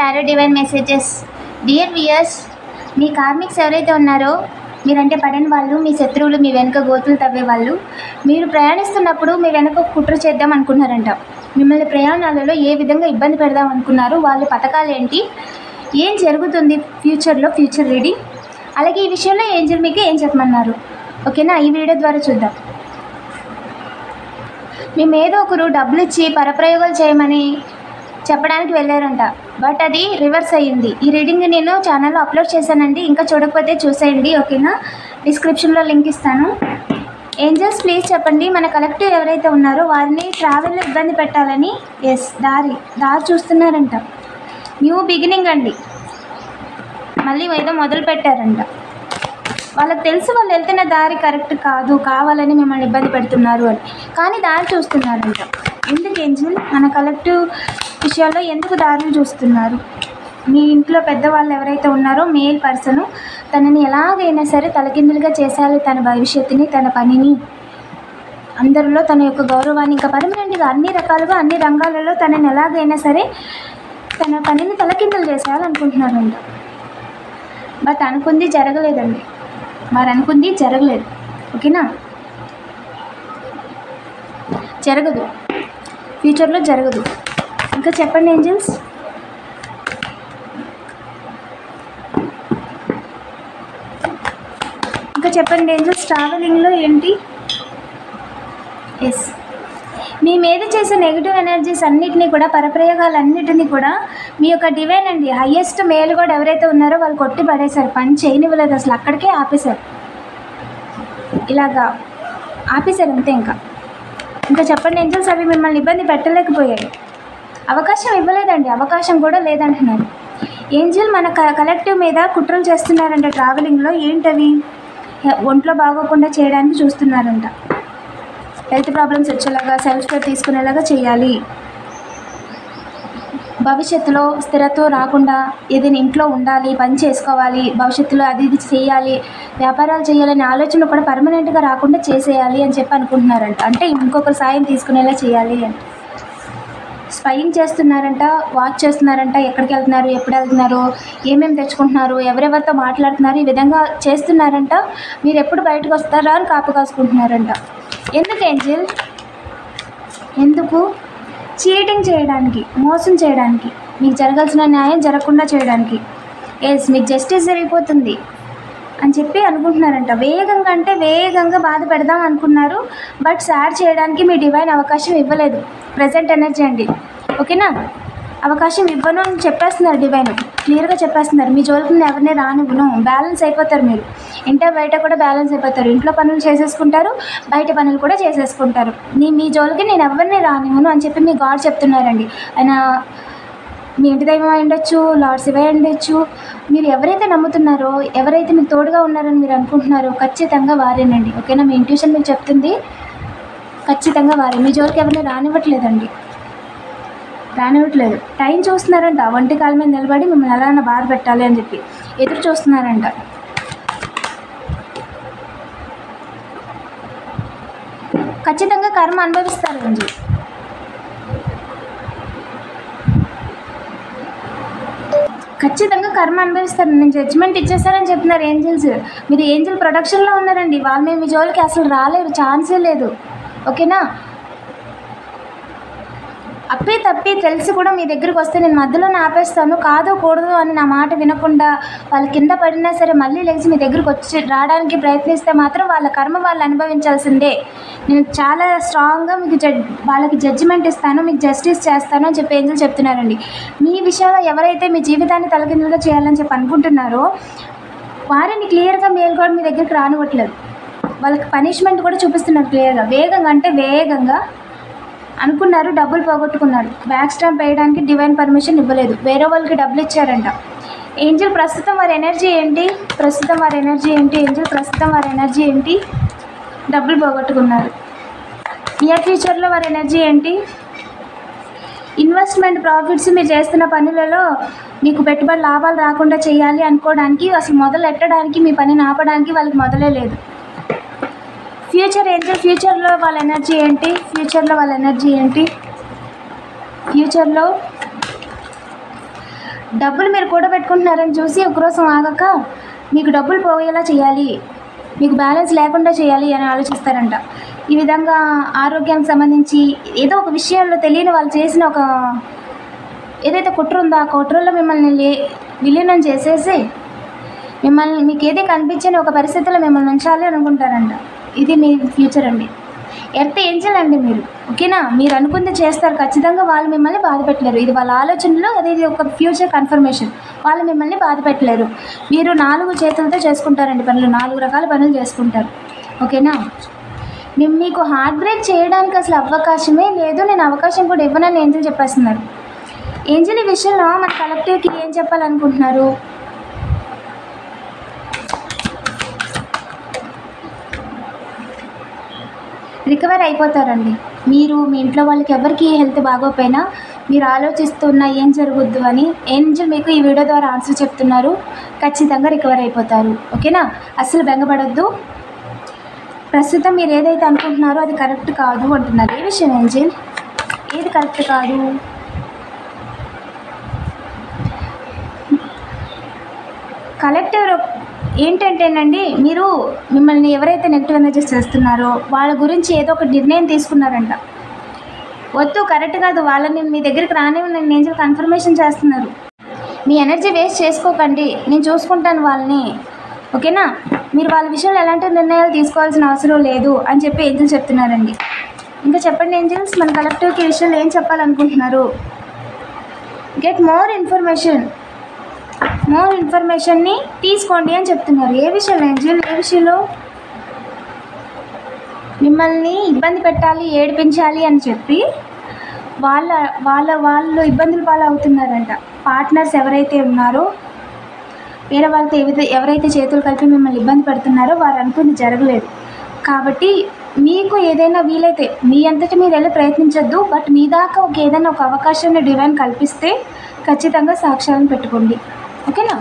Tarot divine messages. Dear viewers, మీ karmics ఎవరైతే ఉన్నారో, మీరంటే పడని వాళ్ళు, మీ శత్రువులు, మీ వెనుక గోతులు తవ్వే వాళ్ళు, మీరు ప్రయాణిస్తున్నప్పుడు మీ వెనుక కుట్ర చేద్దాం అనుకున్నారంట. మిమ్మల్ని ప్రయాణాలలో ఏ విధంగా ఇబ్బంది పెడదాం అనుకున్నారు, వాళ్ళ పథకాలు ఏంటి, ఏం జరుగుతుంది ఫ్యూచర్లో, ఫ్యూచర్ రీడింగ్, అలాగే ఈ విషయంలో ఏంజల్ మీకు ఏం చెప్పమన్నారు. ఓకేనా, ఈ వీడియో ద్వారా చూద్దాం. మీ మీద ఒకరు డబ్బులు ఇచ్చి పరప్రయోగాలు చేయమని చెప్పడానికి వెళ్ళారంట, బట్ అది రివర్స్ అయ్యింది. ఈ రీడింగ్ నేను ఛానల్లో అప్లోడ్ చేశానండి, ఇంకా చూడకపోతే చూసేయండి. ఓకేనా, డిస్క్రిప్షన్లో లింక్ ఇస్తాను. ఏంజల్స్ ప్లీజ్ చెప్పండి, మన కలెక్టివ్ ఎవరైతే ఉన్నారో వారిని ట్రావెల్లో ఇబ్బంది పెట్టాలని దారి చూస్తున్నారంట. న్యూ బిగినింగ్ అండి, మళ్ళీ ఏదో మొదలు పెట్టారంట. వాళ్ళకి తెలుసు వాళ్ళు వెళ్తున్న దారి కరెక్ట్ కాదు, కావాలని మిమ్మల్ని ఇబ్బంది పెడుతున్నారు అని, కానీ దారి చూస్తున్నారంట. ఎందుకు ఏంజల్ మన కలెక్టివ్ విషయాల్లో ఎందుకు దారులు చూస్తున్నారు? మీ ఇంట్లో పెద్దవాళ్ళు ఎవరైతే ఉన్నారో మేల్ పర్సన్ తనని ఎలాగైనా సరే తలకిందులుగా చేసేయాలి, తన భవిష్యత్తుని, తన పనిని, అందరిలో తన యొక్క గౌరవాన్ని, ఇంకా పర్మనెంట్గా అన్ని రకాలుగా అన్ని రంగాలలో తనని ఎలాగైనా సరే తన పనిని తలకిందులు చేసేయాలనుకుంటున్నారంట. బట్ అనుకుంది జరగలేదండి, మరి అనుకుంది జరగలేదు. ఓకేనా, జరగదు, ఫ్యూచర్లో జరగదు. ఇంకా చెప్పండి ఏంజల్స్. ఇంకా చెప్పండి ఏంజల్స్, ట్రావెలింగ్లో ఏంటి? మీ మీద చేసే నెగిటివ్ ఎనర్జీస్ అన్నిటినీ కూడా, పరప్రయోగాలన్నిటినీ కూడా మీ యొక్క డివైన్ అండి, హయ్యెస్ట్ మేల్ కూడా ఎవరైతే ఉన్నారో వాళ్ళు కొట్టి పడేశారు, పని చేయనివ్వలేదు, అసలు అక్కడికే ఆపేశారు, ఇలాగా ఆపేశారు అంతే. ఇంకా చెప్పండి ఏంజల్స్, అవి మిమ్మల్ని ఇబ్బంది పెట్టలేకపోయాయి, అవకాశం ఇవ్వలేదండి, అవకాశం కూడా లేదంటున్నారు. ఏంజల్ మన కలెక్టివ్ మీద కుట్రలు చేస్తున్నారంట ట్రావెలింగ్లో. ఏంటవి? ఒంట్లో బాగోకుండా చేయడానికి చూస్తున్నారంట, హెల్త్ ప్రాబ్లమ్స్ వచ్చేలాగా, సెల్ఫ్ కేర్ తీసుకునేలాగా చేయాలి, భవిష్యత్తులో స్థిరత్వం రాకుండా ఏదైనా ఇంట్లో ఉండాలి, పని చేసుకోవాలి, భవిష్యత్తులో అది ఇది చేయాలి, వ్యాపారాలు చేయాలనే ఆలోచన కూడా పర్మనెంట్గా రాకుండా చేసేయాలి అని చెప్పి అనుకుంటున్నారంట. అంటే ఇంకొకరు సాయం తీసుకునేలా చేయాలి అని స్పైయింగ్ చేస్తున్నారంట, వాచ్ చేస్తున్నారంట, ఎక్కడికి వెళ్తున్నారు, ఎప్పుడు వెళ్తున్నారు, ఏమేమి తెచ్చుకుంటున్నారు, ఎవరెవరితో మాట్లాడుతున్నారు, ఈ విధంగా చేస్తున్నారంట. మీరు ఎప్పుడు బయటకు వస్తారా అని కాపు కాసుకుంటున్నారంట. ఎందుకు ఏంజల్? ఎందుకు? చీటింగ్ చేయడానికి, మోసం చేయడానికి, మీకు జరగాల్సిన న్యాయం జరగకుండా చేయడానికి. మీకు జస్టిస్ జరిగిపోతుంది అని చెప్పి అనుకుంటున్నారంట. వేగంగా అంటే వేగంగా బాధ పెడదాం అనుకున్నారు, బట్ సాడ్ చేయడానికి మీ డివైన్ అవకాశం ఇవ్వలేదు. ప్రజెంట్ ఎనర్జీ అండి, ఓకేనా, అవకాశం ఇవ్వను అని చెప్పేస్తున్నారు డివైన్, క్లియర్గా చెప్పేస్తున్నారు. మీ జోలికి నేను ఎవరిని రానివ్వను, బ్యాలెన్స్ అయిపోతారు మీరు, ఇంట బయట కూడా బ్యాలెన్స్ అయిపోతారు, ఇంట్లో పనులు చేసేసుకుంటారు, బయట పనులు కూడా చేసేసుకుంటారు. మీ జోలికి నేను ఎవరిని రానివ్వను అని చెప్పి మీ గాడ్ చెప్తున్నారండి. ఆయన మీ ఇంటి దైవం అయి ఉండొచ్చు, లార్డ్ శివ అయి ఉండొచ్చు, మీరు ఎవరైతే నమ్ముతున్నారో, ఎవరైతే మీకు తోడుగా ఉన్నారని మీరు అనుకుంటున్నారో ఖచ్చితంగా వారేనండి. ఓకేనా, మీ ఇంట్యూషన్ మీకు చెప్తుంది, ఖచ్చితంగా వారే. మీ జోలికి ఎవరిని రానివ్వట్లేదు, టైం చూస్తున్నారంట, ఒంటి కాళ్ళ మీద నిలబడి మిమ్మల్ని ఎలా బాధ పెట్టాలి అని చెప్పి ఎదురు చూస్తున్నారంట. ఖచ్చితంగా కర్మ అనుభవిస్తారండి. ఖచ్చితంగా కర్మ అనుభవిస్తారు. నేను జడ్జ్మెంట్ ఇచ్చేస్తారని చెప్తున్నారు ఏంజల్స్. మీరు ఏంజల్ ప్రొడక్షన్లో ఉన్నారండి, వాళ్ళు మేము మీ జోలికి అసలు రాలేరు, ఛాన్సే లేదు. ఓకేనా, అప్పి తప్పి తెలిసి కూడా మీ దగ్గరికి వస్తే నేను మధ్యలోనే ఆపేస్తాను, కాదు కూడదు అని నా మాట వినకుండా వాళ్ళు కింద పడినా సరే మళ్ళీ లేచి మీ దగ్గరికి వచ్చి రావడానికి ప్రయత్నిస్తే మాత్రం వాళ్ళ కర్మ వాళ్ళు అనుభవించాల్సిందే. నేను చాలా స్ట్రాంగ్గా మీకు వాళ్ళకి జడ్జిమెంట్ ఇస్తాను, మీకు జస్టిస్ చేస్తాను అని చెప్పి ఏంజల్ చెప్తున్నారండి. మీ విషయంలో ఎవరైతే మీ జీవితాన్ని తలకిందులుగా చేయాలని చెప్పి అనుకుంటున్నారో వారిని క్లియర్గా మేల్ కూడా మీ దగ్గరికి రానివ్వట్లేదు, వాళ్ళకి పనిష్మెంట్ కూడా చూపిస్తున్నారు క్లియర్గా. వేగంగా అంటే వేగంగా అనుకున్నారు, డబ్బులు పోగొట్టుకున్నారు, బ్యాక్ స్టాంప్ వేయడానికి డివైన్ పర్మిషన్ ఇవ్వలేదు, వేరే వాళ్ళకి డబ్బులు ఇచ్చారంట. ఏంజల్ ప్రస్తుతం వారి ఎనర్జీ ఏంటి? ఏంజల్ ప్రస్తుతం వారి ఎనర్జీ ఏంటి? డబ్బులు పోగొట్టుకున్నారు. నియర్ ఫ్యూచర్లో వారి ఎనర్జీ ఏంటి? ఇన్వెస్ట్మెంట్ ప్రాఫిట్స్, మీరు చేస్తున్న పనులలో మీకు పెట్టుబడి లాభాలు రాకుండా చేయాలి అనుకోవడానికి, అసలు మొదలు పెట్టడానికి, మీ పనిని ఆపడానికి వాళ్ళకి మొదలే లేదు. ఫ్యూచర్ ఏంజల్, ఫ్యూచర్లో వాళ్ళ ఎనర్జీ ఏంటి? ఫ్యూచర్లో డబ్బులు మీరు కూడబెట్టుకుంటున్నారని చూసి ఒకరోజు ఆగక మీకు డబ్బులు పోయేలా చేయాలి, మీకు బ్యాలెన్స్ లేకుండా చేయాలి అని ఆలోచిస్తారంట. ఈ విధంగా ఆరోగ్యానికి సంబంధించి ఏదో ఒక విషయంలో తెలియని వాళ్ళు చేసిన ఒక ఏదైతే కుట్ర ఉందో ఆ కుట్రలో మిమ్మల్ని విలీనం చేసేసి మీకు ఏది కనిపించని ఒక పరిస్థితిలో మిమ్మల్ని ఉంచాలి అనుకుంటారంట. ఇది మీ ఫ్యూచర్ అండి. ఎర్త్ ఏంజల్ అండి మీరు, ఓకేనా? మీరు అనుకుంది చేస్తారు ఖచ్చితంగా. వాళ్ళు మిమ్మల్ని బాధ పెట్టలేరు. ఇది వాళ్ళ ఆలోచనలో, అది ఒక ఫ్యూచర్ కన్ఫర్మేషన్. వాళ్ళు మిమ్మల్ని బాధ పెట్టలేరు. మీరు 4 చేతులతో చేసుకుంటారండి పనులు, 4 రకాల పనులు చేసుకుంటారు, ఓకేనా? మీకు హార్ట్ బ్రేక్ చేయడానికి అసలు అవకాశమే లేదు. నేను అవకాశం కూడా ఇవ్వనని ఏంజల్ చెప్పేస్తున్నారు. ఏంజల్ ఈ విషయంలో మన కలెక్టివ్కి ఏం చెప్పాలనుకుంటున్నారు? రికవర్ అయిపోతారండి. మీరు మీ ఇంట్లో వాళ్ళకి ఎవరికి హెల్త్ బాగోపోయినా మీరు ఆలోచిస్తున్న ఏం జరుగుద్దు అని ఏంజల్ మీకు ఈ వీడియో ద్వారా ఆన్సర్ చెప్తున్నారు. ఖచ్చితంగా రికవర్ అయిపోతారు, ఓకేనా? అస్సలు బెంగపడొద్దు. ప్రస్తుతం మీరు ఏదైతే అనుకుంటున్నారో అది కరెక్ట్ కాదు అంటున్నారు. ఏ విషయం ఏంజల్? ఏది కరెక్ట్ కాదు? కలెక్టివ్ ఏంటంటేనండి, మీరు మిమ్మల్ని ఎవరైతే నెగిటివ్ ఎనర్జీస్ చేస్తున్నారో వాళ్ళ గురించి ఏదో ఒక నిర్ణయం తీసుకున్నారంట. వద్దు, కరెక్ట్ కాదు, వాళ్ళని మీ దగ్గరికి రానివ్వండి నేను ఏంజల్ కన్ఫర్మేషన్ చేస్తున్నారు. మీ ఎనర్జీ వేస్ట్ చేసుకోకండి, నేను చూసుకుంటాను వాళ్ళని, ఓకేనా? మీరు వాళ్ళ విషయంలో ఎలాంటి నిర్ణయాలు తీసుకోవాల్సిన అవసరం లేదు అని చెప్పి ఏంజల్ చెప్తున్నారండి. ఇంకా చెప్పండి ఏంజల్స్, మన కలెక్టివ్కి ఈ విషయంలో ఏం చెప్పాలనుకుంటున్నారు? గెట్ మోర్ ఇన్ఫర్మేషన్ని తీసుకోండి అని చెప్తున్నారు. ఏ విషయంలో ఏంజల్? ఏ విషయంలో? మిమ్మల్ని ఇబ్బంది పెట్టాలి, ఏడిపించాలి అని చెప్పి వాళ్ళు ఇబ్బందులు పాలు అవుతున్నారంట. పార్ట్నర్స్ ఎవరైతే ఉన్నారో వేరే వాళ్ళతో ఎవరైతే చేతులు కలిపి మిమ్మల్ని ఇబ్బంది పెడుతున్నారో వారు అనుకుంది జరగలేదు. కాబట్టి మీకు ఏదైనా వీలైతే మీ అంతటి మీరు వెళ్ళి ప్రయత్నించొద్దు. బట్ మీ దాకా ఏదైనా ఒక అవకాశాన్ని డివైన్ కల్పిస్తే ఖచ్చితంగా సాక్ష్యాలను పెట్టుకోండి, ఓకేనా?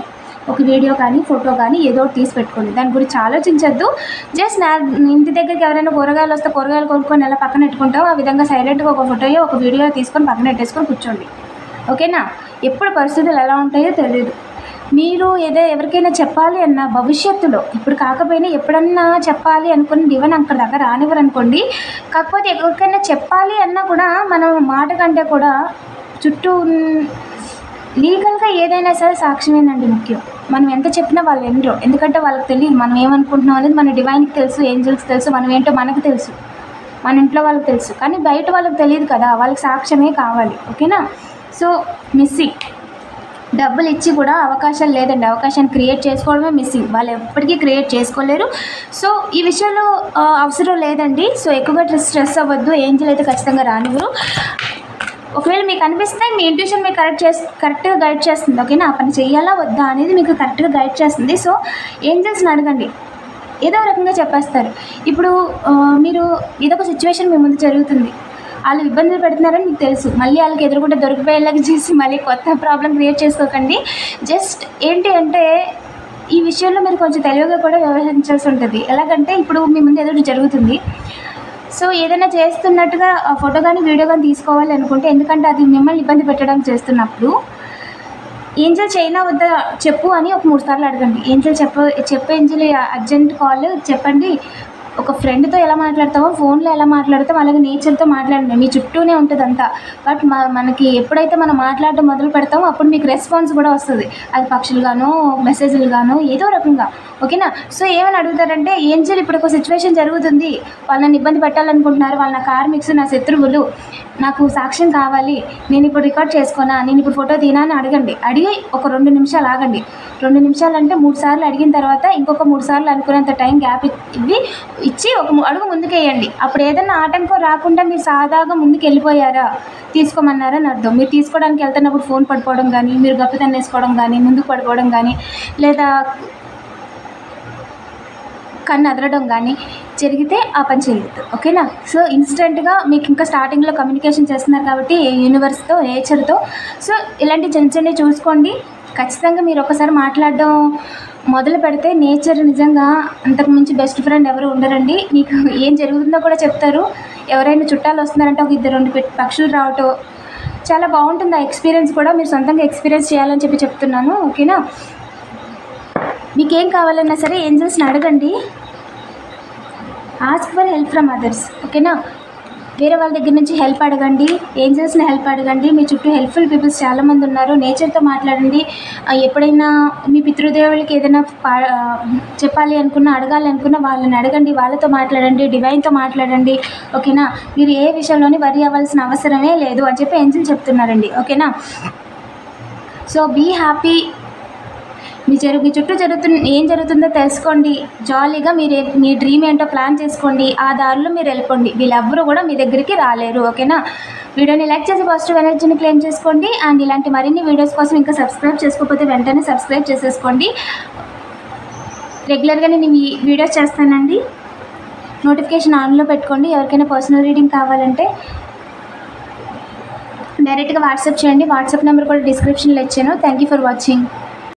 ఒక వీడియో కానీ ఫోటో కానీ ఏదో ఒకటి తీసి పెట్టుకోండి. దాని గురించి ఆలోచించొద్దు. జస్ట్ ఇంటి దగ్గరికి ఎవరైనా కూరగాయలు వస్తే కూరగాయలు కొనుక్కొని ఎలా పక్కన పెట్టుకుంటామో ఆ విధంగా సైలెంట్గా ఒక ఫోటోయో ఒక వీడియో తీసుకొని పక్కన పెట్టేసుకొని కూర్చోండి, ఓకేనా? ఎప్పుడు పరిస్థితులు ఎలా ఉంటాయో తెలియదు. మీరు ఎవరికైనా చెప్పాలి అన్న భవిష్యత్తులో, ఇప్పుడు కాకపోయినా ఎప్పుడన్నా చెప్పాలి అనుకుని డివైన్ అక్కడ దగ్గర రానివ్వరు అనుకోండి. కాకపోతే ఎవరికైనా చెప్పాలి అన్నా కూడా మనం మాట కంటే కూడా చుట్టూ లీగల్గా ఏదైనా సరే సాక్ష్యమేనండి ముఖ్యం. మనం ఎంత చెప్పినా వాళ్ళు ఎందరో, ఎందుకంటే వాళ్ళకి తెలియదు మనం ఏమనుకుంటున్నాం అనేది. మన డివైన్కి తెలుసు, ఏంజల్స్కి తెలుసు, మనం ఏంటో మనకు తెలుసు, మన ఇంట్లో వాళ్ళకి తెలుసు. కానీ బయట వాళ్ళకి తెలియదు కదా, వాళ్ళకి సాక్ష్యమే కావాలి, ఓకేనా? సో మిస్సింగ్ డబ్బులు ఇచ్చి కూడా అవకాశాలు లేదండి. అవకాశాన్ని క్రియేట్ చేసుకోవడమే మిస్సింగ్. వాళ్ళు ఎప్పటికీ క్రియేట్ చేసుకోలేరు. సో ఈ విషయంలో అవసరం లేదండి. సో ఎక్కువగా స్ట్రెస్ అవ్వద్దు. ఏంజల్ అయితే ఖచ్చితంగా రానివ్వరు. ఒకవేళ మీకు అనిపిస్తే మీ ఇంట్యూషన్ మీకు కరెక్ట్గా గైడ్ చేస్తుంది, ఓకేనా? ఆ పని చేయాలా వద్దా అనేది మీకు కరెక్ట్గా గైడ్ చేస్తుంది. సో ఏంజల్స్ని అడగండి, ఏదో రకంగా చెప్పేస్తారు. ఇప్పుడు మీరు ఇదొక సిచ్యువేషన్ మీ ముందు జరుగుతుంది, వాళ్ళు ఇబ్బందులు పెడుతున్నారని మీకు తెలుసు. మళ్ళీ వాళ్ళకి ఎదురుకుంటే దొరికిపోయేలాగా చేసి మళ్ళీ కొత్త ప్రాబ్లం క్రియేట్ చేసుకోకండి. జస్ట్ ఏంటి అంటే ఈ విషయంలో మీరు కొంచెం తెలివిగా కూడా వ్యవహరించాల్సి ఉంటుంది. ఎలాగంటే ఇప్పుడు మీ ముందు ఏదో జరుగుతుంది, సో ఏదైనా చేస్తున్నట్టుగా ఫోటో కానీ వీడియో కానీ తీసుకోవాలి అనుకుంటే, ఎందుకంటే అది మిమ్మల్ని ఇబ్బంది పెట్టడానికి చేస్తున్నప్పుడు ఏంజల్ చైనా వద్ద చెప్పు అని ఒక 3 సార్లు అడగండి. ఏంజల్ ఏంజల్ అర్జెంట్ కాల్ చెప్పండి. ఒక ఫ్రెండ్తో ఎలా మాట్లాడతామో ఫోన్లో ఎలా మాట్లాడతామో అలాగే నేచర్తో మాట్లాడండి. మీ చుట్టూనే ఉంటుంది అంతా. బట్ మనకి ఎప్పుడైతే మనం మాట్లాడడం మొదలు పెడతామో అప్పుడు మీకు రెస్పాన్స్ కూడా వస్తుంది. అది పక్షులుగానో మెసేజ్లు గానో ఏదో రకంగా, ఓకేనా? సో ఏమని అడుగుతారంటే, ఏంజల్ ఇప్పుడు ఒక సిచ్యువేషన్ జరుగుతుంది, వాళ్ళని ఇబ్బంది పెట్టాలనుకుంటున్నారు, వాళ్ళ నా కార్మిక్స్, నా శత్రువులు, నాకు సాక్ష్యం కావాలి, నేను ఇప్పుడు రికార్డ్ చేసుకోనా, నేను ఇప్పుడు ఫోటో తీనా అని అడగండి. అడిగి ఒక 2 నిమిషాలు ఆగండి. 2 నిమిషాలు అంటే 3 సార్లు అడిగిన తర్వాత ఇంకొక 3 సార్లు అనుకునేంత టైం గ్యాప్ ఇచ్చి ఒక అడుగు ముందుకేయండి. అప్పుడు ఏదైనా ఆటంకం రాకుండా మీరు సాదాగా ముందుకు వెళ్ళిపోయారా, తీసుకోమన్నారని అర్థం. మీరు తీసుకోవడానికి వెళ్తున్నప్పుడు ఫోన్ పడిపోవడం కానీ, మీరు గప్పు తన్నేసుకోవడం కానీ, ముందుకు పడిపోవడం కానీ, లేదా కన్ను అదరడం కానీ జరిగితే ఆ పని చేయొద్దు, ఓకేనా? సో ఇన్స్టెంట్గా మీకు ఇంకా స్టార్టింగ్లో కమ్యూనికేషన్ చేస్తున్నారు కాబట్టి యూనివర్స్తో, నేచర్తో, సో ఇలాంటి చిన్న చూసుకోండి. ఖచ్చితంగా మీరు ఒకసారి మాట్లాడడం మొదలు పెడితే నేచర్ నిజంగా అంతకు మించి బెస్ట్ ఫ్రెండ్ ఎవరు ఉండరండి. మీకు ఏం జరుగుతుందో కూడా చెప్తారు. ఎవరైనా చుట్టాలు వస్తున్నారంటే ఒక 2 పక్షులు రావటం, చాలా బాగుంటుంది ఆ ఎక్స్పీరియన్స్ కూడా. మీరు సొంతంగా ఎక్స్పీరియన్స్ చేయాలని చెప్తున్నాను. ఓకేనా? మీకేం కావాలన్నా సరే ఏంజల్స్ని అడగండి. Ask for help from others. ఓకేనా? వేరే వాళ్ళ దగ్గర నుంచి హెల్ప్ అడగండి, ఏంజల్స్ని హెల్ప్ అడగండి. మీ చుట్టూ హెల్ప్ఫుల్ పీపుల్స్ చాలామంది ఉన్నారు. నేచర్తో మాట్లాడండి. ఎప్పుడైనా మీ పితృదేవులకి ఏదైనా చెప్పాలి అనుకున్నా, అడగాలి అనుకున్నా వాళ్ళని అడగండి, వాళ్ళతో మాట్లాడండి, డివైన్తో మాట్లాడండి. ఓకేనా? మీరు ఏ విషయంలోని వరి అవ్వాల్సిన అవసరమే లేదు అని చెప్పి ఏంజల్ చెప్తున్నారండి. ఓకేనా? So be happy. మీ చుట్టూ ఏం జరుగుతుందో తెలుసుకోండి. జాలీగా మీ డ్రీమ్ ఏంటో ప్లాన్ చేసుకోండి. ఆ దారిలో మీరు వెళ్ళిపోండి. వీళ్ళెవ్వరూ కూడా మీ దగ్గరికి రాలేరు. ఓకేనా? వీడియోని లైక్ చేసి పాజిటివ్ ఎనర్జీని క్లెయిమ్ చేసుకోండి. అండ్ ఇలాంటి మరిన్ని వీడియోస్ కోసం ఇంకా సబ్స్క్రైబ్ చేసుకోకపోతే వెంటనే సబ్స్క్రైబ్ చేసేసుకోండి. రెగ్యులర్గా నేను ఈ వీడియోస్ చేస్తానండి. నోటిఫికేషన్ ఆన్లో పెట్టుకోండి. ఎవరికైనా పర్సనల్ రీడింగ్ కావాలంటే డైరెక్ట్గా వాట్సాప్ చేయండి. వాట్సాప్ నెంబర్ కూడా డిస్క్రిప్షన్లో ఇచ్చాను. Thank you for watching.